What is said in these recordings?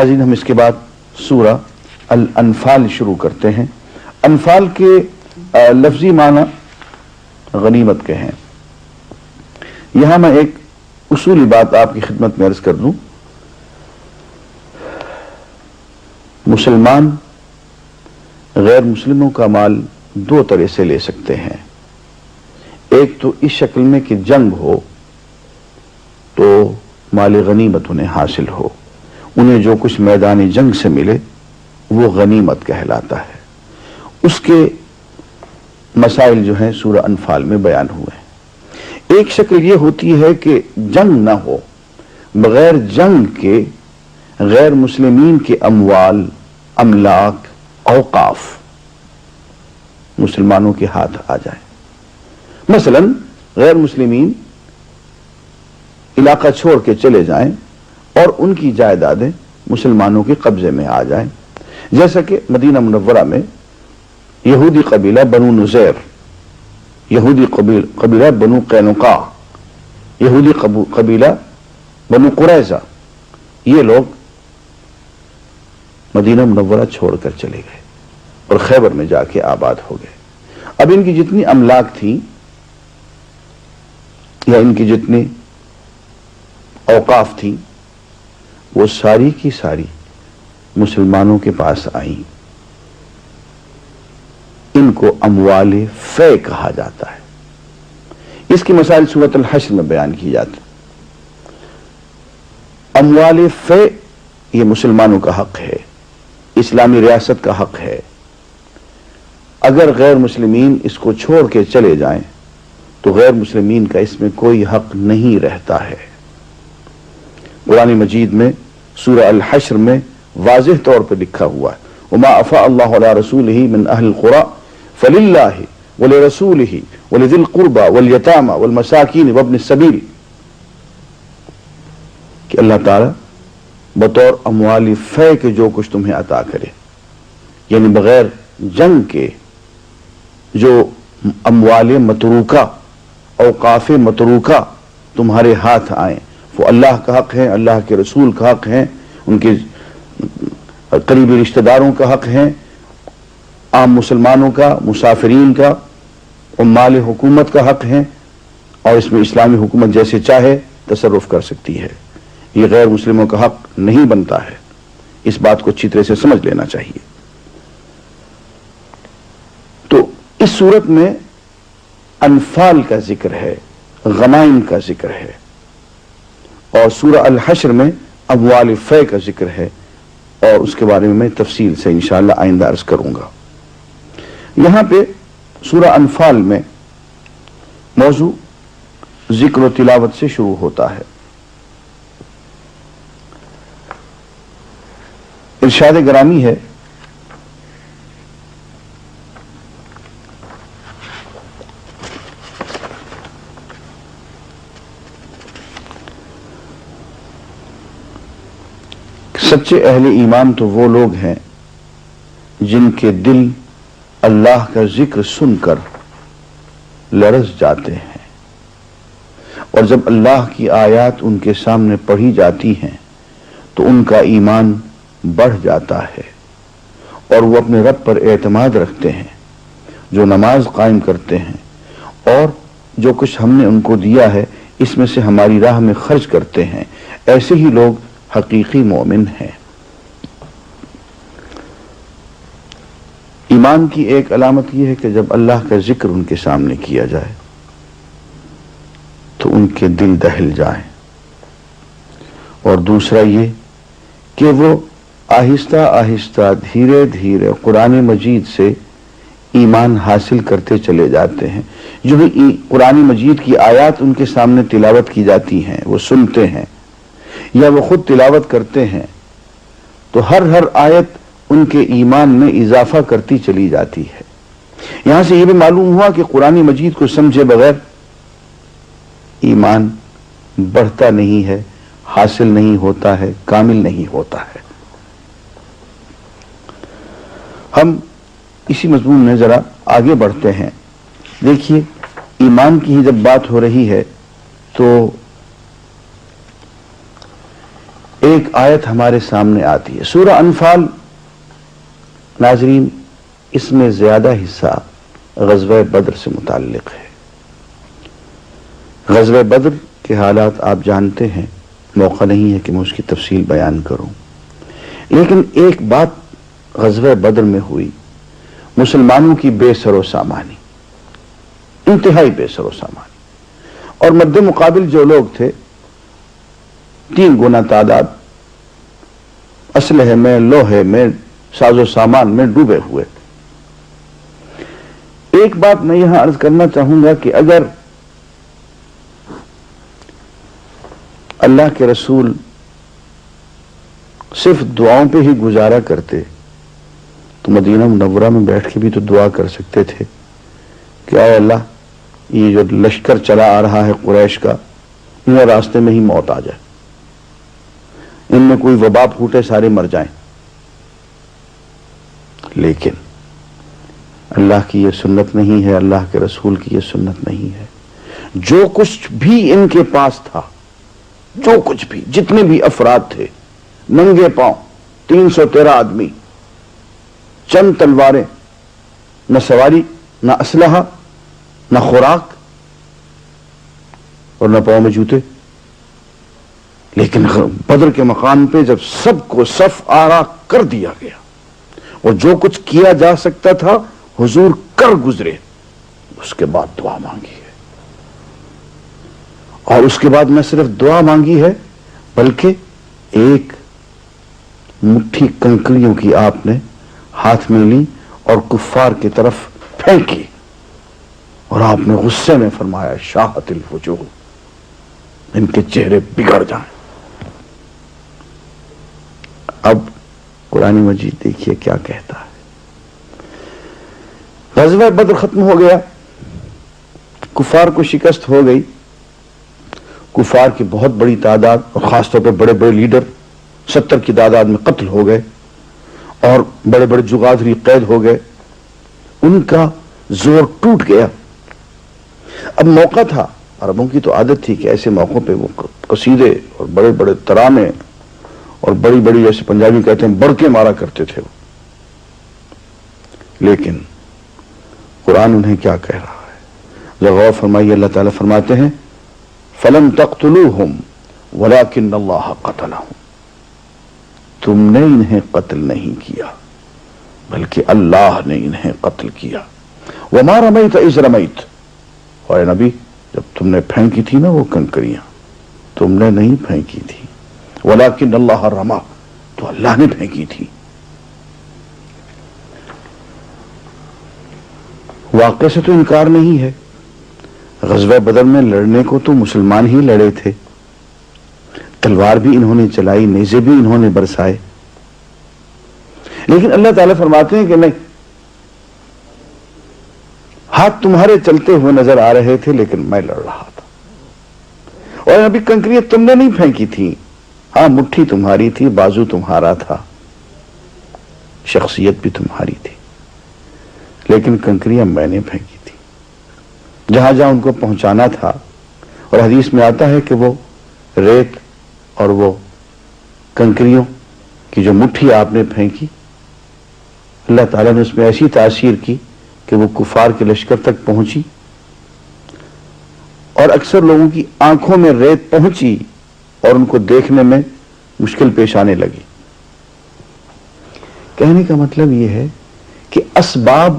ناظرین، ہم اس کے بعد سورہ الانفال شروع کرتے ہیں۔ انفال کے لفظی معنی غنیمت کے ہیں۔ یہاں میں ایک اصولی بات آپ کی خدمت میں عرض کر دوں۔ مسلمان غیر مسلموں کا مال دو طرح سے لے سکتے ہیں۔ ایک تو اس شکل میں کہ جنگ ہو تو مال غنیمت انہیں حاصل ہو، انہیں جو کچھ میدان جنگ سے ملے وہ غنیمت کہلاتا ہے۔ اس کے مسائل جو ہیں سورہ انفال میں بیان ہوئے ہیں۔ ایک شکل یہ ہوتی ہے کہ جنگ نہ ہو، بغیر جنگ کے غیر مسلمین کے اموال، املاک، اوقاف مسلمانوں کے ہاتھ آ جائیں۔ مثلا غیر مسلمین علاقہ چھوڑ کے چلے جائیں اور ان کی جائیدادیں مسلمانوں کے قبضے میں آ جائیں، جیسا کہ مدینہ منورہ میں یہودی قبیلہ بنو نذیر، یہودی قبیلہ بنو قینقاع، یہودی قبیلہ بنو قریظہ، یہ لوگ مدینہ منورہ چھوڑ کر چلے گئے اور خیبر میں جا کے آباد ہو گئے۔ اب ان کی جتنی املاک تھی یا ان کی جتنی اوقاف تھی وہ ساری کی ساری مسلمانوں کے پاس آئیں۔ ان کو اموال فے کہا جاتا ہے۔ اس کی مسائل سورۃ الحشر میں بیان کی جاتی۔ اموال فے یہ مسلمانوں کا حق ہے، اسلامی ریاست کا حق ہے۔ اگر غیر مسلمین اس کو چھوڑ کے چلے جائیں تو غیر مسلمین کا اس میں کوئی حق نہیں رہتا ہے۔ قرآن مجید میں سورہ الحشر میں واضح طور پر لکھا ہوا ہے وَمَا أَفَاءَ اللَّهُ عَلَىٰ رَسُولِهِ مِنْ أَهْلِ الْقُرَىٰ فَلِلَّهِ وَلِرَسُولِهِ وَلِذِي الْقُرْبَىٰ وَالْيَتَامَىٰ وَالْمَسَاكِينِ وَابْنِ السَّبِيلِ، کہ اللہ تعالیٰ بطور اموال فے کے جو کچھ تمہیں عطا کرے، یعنی بغیر جنگ کے جو اموال متروکہ، اوقاف متروکہ تمہارے ہاتھ آئیں، وہ اللہ کا حق ہے، اللہ کے رسول کا حق ہے، ان کے قریبی رشتہ داروں کا حق ہے، عام مسلمانوں کا، مسافرین کا، عمال حکومت کا حق ہے، اور اس میں اسلامی حکومت جیسے چاہے تصرف کر سکتی ہے۔ یہ غیر مسلموں کا حق نہیں بنتا ہے۔ اس بات کو اچھی طرح سے سمجھ لینا چاہیے۔ تو اس صورت میں انفال کا ذکر ہے، غنائم کا ذکر ہے، اور سورہ الحشر میں اموال فے کا ذکر ہے، اور اس کے بارے میں تفصیل سے انشاءاللہ آئندہ عرض کروں گا۔ یہاں پہ سورہ انفال میں موضوع ذکر و تلاوت سے شروع ہوتا ہے۔ ارشاد گرامی ہے سچے اہل ایمان تو وہ لوگ ہیں جن کے دل اللہ کا ذکر سن کر لرز جاتے ہیں، اور جب اللہ کی آیات ان کے سامنے پڑھی جاتی ہیں تو ان کا ایمان بڑھ جاتا ہے، اور وہ اپنے رب پر اعتماد رکھتے ہیں، جو نماز قائم کرتے ہیں اور جو کچھ ہم نے ان کو دیا ہے اس میں سے ہماری راہ میں خرچ کرتے ہیں، ایسے ہی لوگ حقیقی مومن ہیں۔ ایمان کی ایک علامت یہ ہے کہ جب اللہ کا ذکر ان کے سامنے کیا جائے تو ان کے دل دہل جائیں، اور دوسرا یہ کہ وہ آہستہ آہستہ دھیرے دھیرے قرآن مجید سے ایمان حاصل کرتے چلے جاتے ہیں۔ جو بھی قرآن مجید کی آیات ان کے سامنے تلاوت کی جاتی ہیں، وہ سنتے ہیں یا وہ خود تلاوت کرتے ہیں، تو ہر آیت ان کے ایمان میں اضافہ کرتی چلی جاتی ہے۔ یہاں سے یہ بھی معلوم ہوا کہ قرآن مجید کو سمجھے بغیر ایمان بڑھتا نہیں ہے، حاصل نہیں ہوتا ہے، کامل نہیں ہوتا ہے۔ ہم اسی مضمون میں ذرا آگے بڑھتے ہیں۔ دیکھیے، ایمان کی ہی جب بات ہو رہی ہے تو ایک آیت ہمارے سامنے آتی ہے سورہ انفال. ناظرین اس میں زیادہ حصہ غزوہ بدر سے متعلق ہے. غزوہ بدر کے حالات آپ جانتے ہیں، موقع نہیں ہے کہ میں اس کی تفصیل بیان کروں، لیکن ایک بات غزوہ بدر میں ہوئی، مسلمانوں کی بے سر و سامانی، انتہائی بے سر و سامانی، اور مد مقابل جو لوگ تھے 3 گنا تعداد، اسلحے میں، لوہے میں، ساز و سامان میں ڈوبے ہوئے. ایک بات میں یہاں عرض کرنا چاہوں گا کہ اگر اللہ کے رسول صرف دعاؤں پہ ہی گزارا کرتے تو مدینہ منورہ میں بیٹھ کے بھی تو دعا کر سکتے تھے کہ اے اللہ یہ جو لشکر چلا آ رہا ہے قریش کا، انہیں راستے میں ہی موت آ جائے، ان میں کوئی وبا پھوٹے، سارے مر جائیں. لیکن اللہ کی یہ سنت نہیں ہے، اللہ کے رسول کی یہ سنت نہیں ہے. جو کچھ بھی ان کے پاس تھا، جو کچھ بھی، جتنے بھی افراد تھے، ننگے پاؤں 313 آدمی، چند تلواریں، نہ سواری، نہ اسلحہ، نہ خوراک، اور نہ پاؤں میں جوتے. لیکن بدر کے مقام پہ جب سب کو صف آرا کر دیا گیا اور جو کچھ کیا جا سکتا تھا حضور کر گزرے، اس کے بعد دعا مانگی ہے. اور اس کے بعد نہ صرف دعا مانگی ہے بلکہ ایک مٹھی کنکریوں کی آپ نے ہاتھ میں لی اور کفار کی طرف پھینکی، اور آپ نے غصے میں فرمایا شاہت الوجوہ، ان کے چہرے بگڑ جائیں. اب قرآن مجید دیکھیے کیا کہتا ہے. غزوہ بدر ختم ہو گیا، کفار کو شکست ہو گئی، کفار کی بہت بڑی تعداد اور خاص طور پہ بڑے بڑے لیڈر 70 کی تعداد میں قتل ہو گئے، اور بڑے بڑے جغادری قید ہو گئے، ان کا زور ٹوٹ گیا. اب موقع تھا، عربوں کی تو عادت تھی کہ ایسے موقعوں پہ وہ قصیدے اور بڑے بڑے ترانے اور بڑی بڑی، جیسے پنجابی کہتے ہیں، بڑکے مارا کرتے تھے. لیکن قرآن انہیں کیا کہہ رہا ہے؟ غور فرمائیے، اللہ تعالیٰ فرماتے ہیں فَلَمْ تَقْتُلُوهُمْ وَلَكِنَّ اللَّهَ قَتَلَهُمْ، تم نے انہیں قتل نہیں کیا بلکہ اللہ نے انہیں قتل کیا. وَمَا رَمَيْتَ إِذْ رَمَيْتَ، اور اے نبی جب تم نے پھینکی تھی نا وہ کنکریاں، تم نے نہیں پھینکی تھی، وَلَكِنَّ اللَّهَ رَمَى، تو اللہ نے پھینکی تھی. واقعے سے تو انکار نہیں ہے، غزوہ بدر میں لڑنے کو تو مسلمان ہی لڑے تھے، تلوار بھی انہوں نے چلائی، نیزے بھی انہوں نے برسائے. لیکن اللہ تعالیٰ فرماتے ہیں کہ نہیں، ہاتھ تمہارے چلتے ہوئے نظر آ رہے تھے لیکن میں لڑ رہا تھا. اور ابھی کنکریاں تم نے نہیں پھینکی تھی، ہاں مٹھی تمہاری تھی، بازو تمہارا تھا، شخصیت بھی تمہاری تھی، لیکن کنکریاں میں نے پھینکی تھی جہاں جہاں ان کو پہنچانا تھا. اور حدیث میں آتا ہے کہ وہ ریت اور وہ کنکریوں کی جو مٹھی آپ نے پھینکی، اللہ تعالیٰ نے اس میں ایسی تاثیر کی کہ وہ کفار کے لشکر تک پہنچی، اور اکثر لوگوں کی آنکھوں میں ریت پہنچی اور ان کو دیکھنے میں مشکل پیش آنے لگی. کہنے کا مطلب یہ ہے کہ اسباب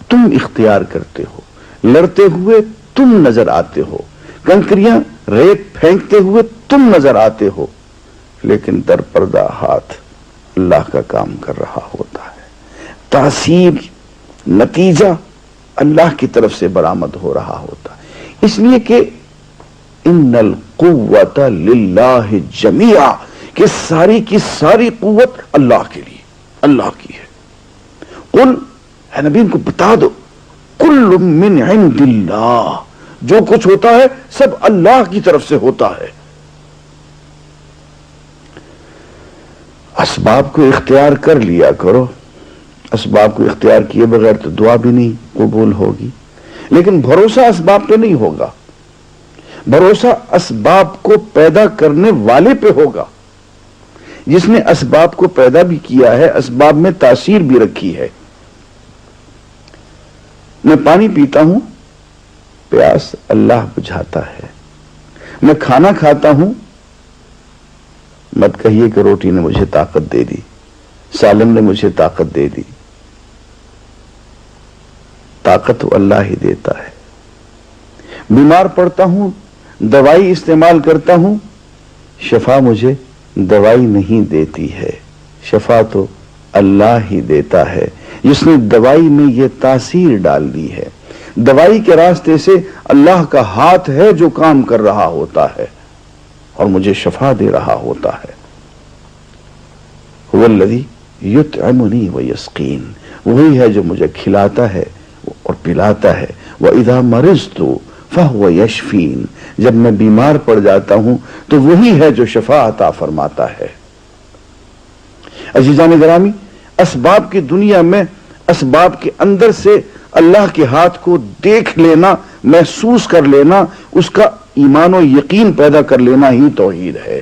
تم اختیار کرتے ہو، لڑتے ہوئے تم نظر آتے ہو، کنکریاں ریت پھینکتے ہوئے تم نظر آتے ہو، لیکن در پردہ ہاتھ اللہ کا کام کر رہا ہوتا ہے. تاثیر، نتیجہ اللہ کی طرف سے برآمد ہو رہا ہوتا ہے. اس لیے کہ ان القوت للہ جمیعا، کہ ساری کی ساری قوت اللہ کے لیے، اللہ کی ہے. قل، اے نبی ان کو بتا دو، کل من عند اللہ، جو کچھ ہوتا ہے سب اللہ کی طرف سے ہوتا ہے. اسباب کو اختیار کر لیا کرو، اسباب کو اختیار کیے بغیر تو دعا بھی نہیں قبول ہوگی. لیکن بھروسہ اسباب پہ نہیں ہوگا، بھروسہ اسباب کو پیدا کرنے والے پہ ہوگا. جس نے اسباب کو پیدا بھی کیا ہے، اسباب میں تاثیر بھی رکھی ہے۔ میں پانی پیتا ہوں، پیاس اللہ بجھاتا ہے۔ میں کھانا کھاتا ہوں، مت کہیے کہ روٹی نے مجھے طاقت دے دی، سالن نے مجھے طاقت دے دی، طاقت اللہ ہی دیتا ہے۔ بیمار پڑتا ہوں، دوائی استعمال کرتا ہوں، شفا مجھے دوائی نہیں دیتی ہے، شفا تو اللہ ہی دیتا ہے، جس نے دوائی میں یہ تاثیر ڈال دی ہے۔ دوائی کے راستے سے اللہ کا ہاتھ ہے جو کام کر رہا ہوتا ہے اور مجھے شفا دے رہا ہوتا ہے۔ هو الذی یطعمنی ویسقین، وہی ہے جو مجھے کھلاتا ہے اور پلاتا ہے۔ وَإِذَا مَرِضْتُ فَهُوَ يَشْفِينِ، جب میں بیمار پڑ جاتا ہوں تو وہی ہے جو شفا عطا فرماتا ہے۔ عزیزان گرامی، اسباب کی دنیا میں اسباب کے اندر سے اللہ کے ہاتھ کو دیکھ لینا، محسوس کر لینا، اس کا ایمان و یقین پیدا کر لینا ہی توحید ہے۔